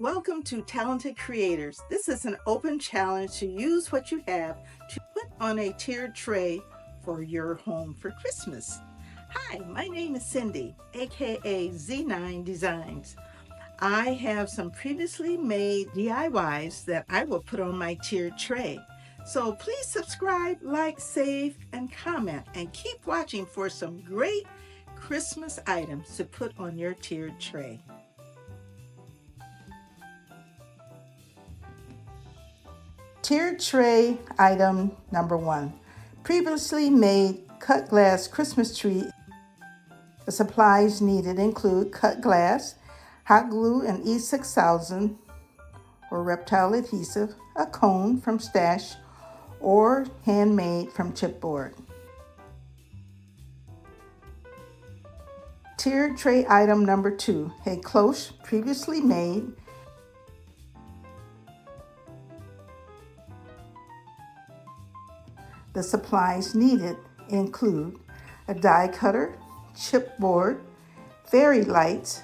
Welcome to Talented Creators. This is an open challenge to use what you have to put on a tiered tray for your home for Christmas. Hi, my name is Cindy, aka Z9designs. I have some previously made DIYs that I will put on my tiered tray. So please subscribe, like, save, and comment, and keep watching for some great Christmas items to put on your tiered tray. Tiered tray item number 1. Previously made cut glass Christmas tree. The supplies needed include cut glass, hot glue and E6000 or reptile adhesive, a cone from Stash, or handmade from chipboard. Tiered tray item number 2. A cloche previously made. The supplies needed include a die cutter, chipboard, fairy lights,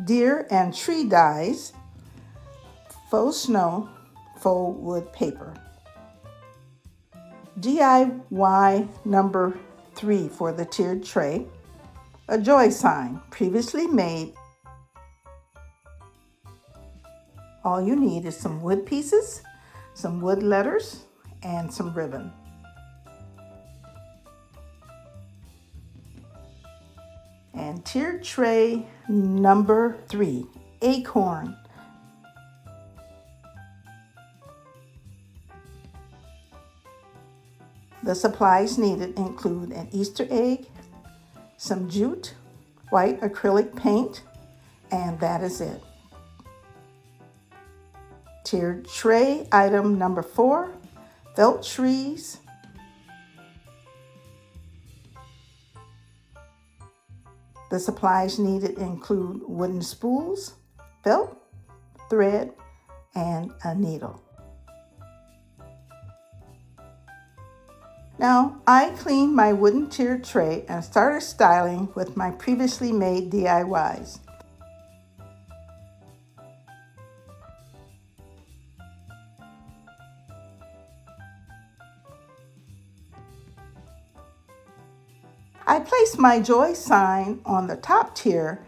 deer and tree dies, faux snow, faux wood paper. DIY number 3 for the tiered tray. A joy sign previously made. All you need is some wood pieces, some wood letters, and some ribbon. And tiered tray number 3, Acorn. The supplies needed include an Easter egg, some jute, white acrylic paint, and that is it. Tiered tray item number 4, felt trees. The supplies needed include wooden spools, felt, thread, and a needle. Now, I cleaned my wooden tiered tray and started styling with my previously made DIYs. I placed my joy sign on the top tier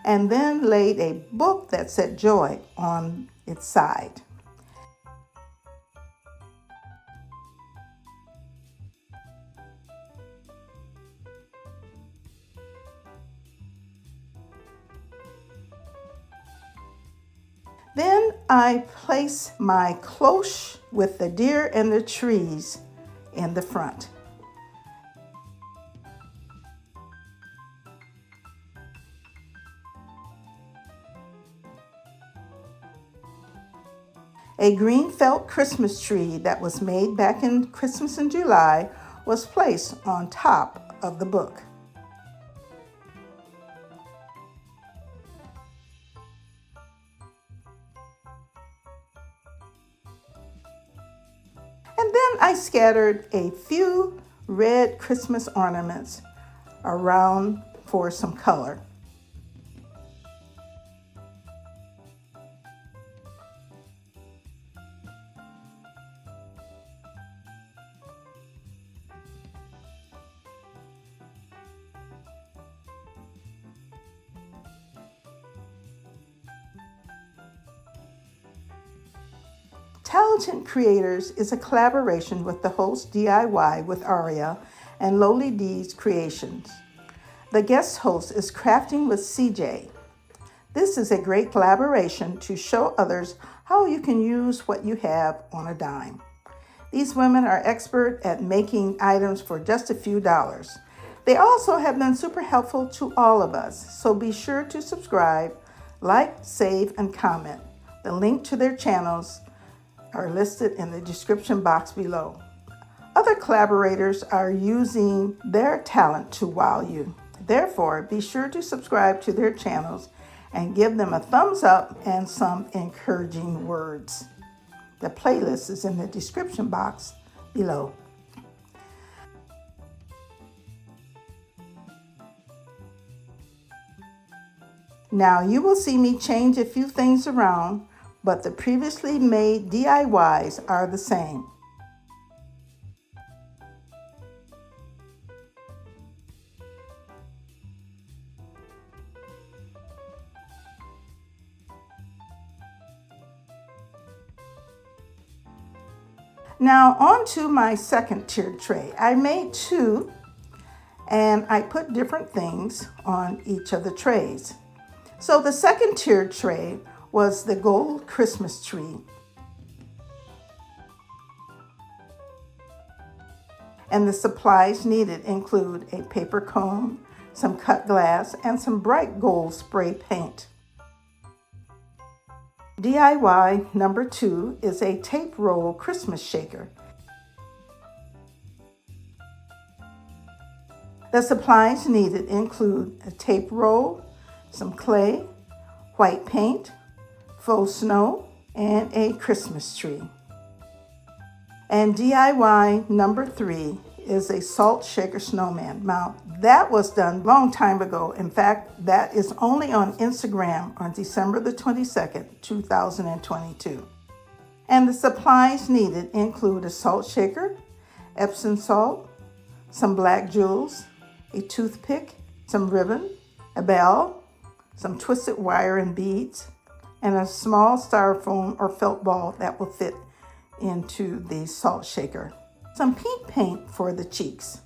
and then laid a book that said joy on its side. Then I place my cloche with the deer and the trees in the front. A green felt Christmas tree that was made back in Christmas in July was placed on top of the book. And then I scattered a few red Christmas ornaments around for some color. Talented Creators is a collaboration with the host DIY with Aria and Lowly D's Creations. The guest host is Crafting with CJ. This is a great collaboration to show others how you can use what you have on a dime. These women are expert at making items for just a few dollars. They also have been super helpful to all of us, so be sure to subscribe, like, save, and comment. The link to their channels are listed in the description box below. Other collaborators are using their talent to wow you. Therefore, be sure to subscribe to their channels and give them a thumbs up and some encouraging words. The playlist is in the description box below. Now you will see me change a few things around, but the previously made DIYs are the same. Now on to my second tiered tray. I made two and I put different things on each of the trays. So the second tiered tray was the gold Christmas tree. And the supplies needed include a paper cone, some cut glass, and some bright gold spray paint. DIY number 2 is a tape roll Christmas shaker. The supplies needed include a tape roll, some clay, white paint, faux snow, and a Christmas tree. And DIY number 3 is a salt shaker snowman. Now, that was done a long time ago. In fact, that is only on Instagram on December the 22nd, 2022. And the supplies needed include a salt shaker, Epsom salt, some black jewels, a toothpick, some ribbon, a bell, some twisted wire and beads, and a small styrofoam or felt ball that will fit into the salt shaker. Some pink paint for the cheeks.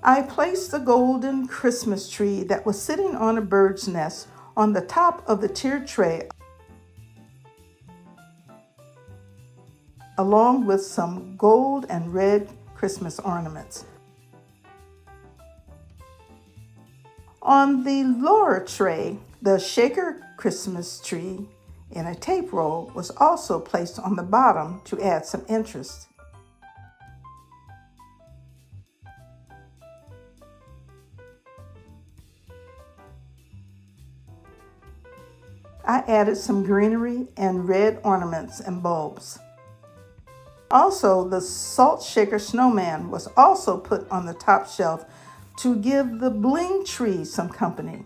I placed the golden Christmas tree that was sitting on a bird's nest on the top of the tiered tray, along with some gold and red Christmas ornaments. On the lower tray, the shaker Christmas tree in a tape roll was also placed on the bottom to add some interest. I added some greenery and red ornaments and bulbs. Also, the salt shaker snowman was also put on the top shelf to give the bling tree some company.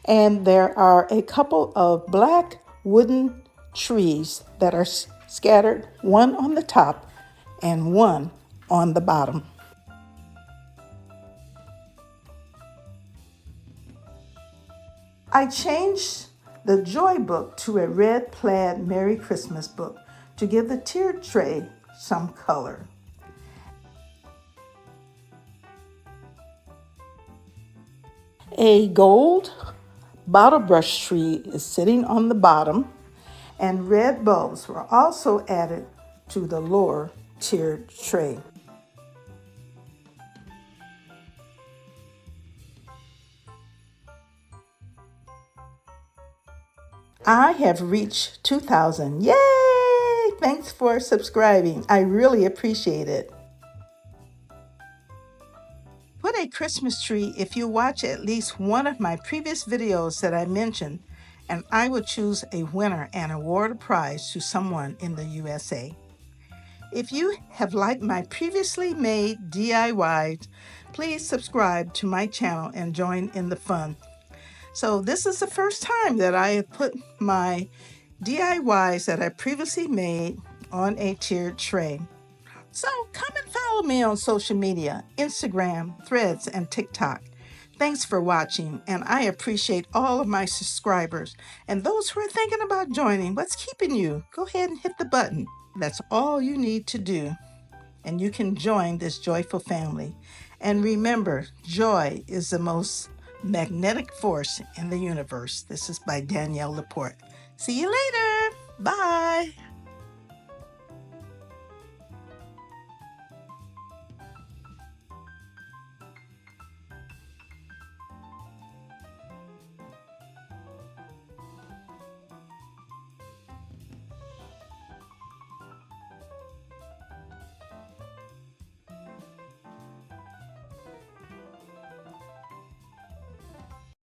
And there are a couple of black wooden trees that are scattered, one on the top and one on the bottom. I changed the Joy book to a red plaid Merry Christmas book to give the tiered tray some color. A gold bottle brush tree is sitting on the bottom, and red bulbs were also added to the lower tiered tray. I have reached 2,000. Yay! Thanks for subscribing. I really appreciate it. Put a Christmas tree if you watch at least one of my previous videos that I mentioned, and I will choose a winner and award a prize to someone in the USA. If you have liked my previously made DIYs, please subscribe to my channel and join in the fun. So this is the first time that I have put my DIYs that I previously made on a tiered tray. So come and follow me on social media, Instagram, Threads, and TikTok. Thanks for watching, and I appreciate all of my subscribers. And those who are thinking about joining, what's keeping you? Go ahead and hit the button. That's all you need to do, and you can join this joyful family. And remember, joy is the most magnetic force in the universe. This is by Danielle Laporte. See you later. Bye.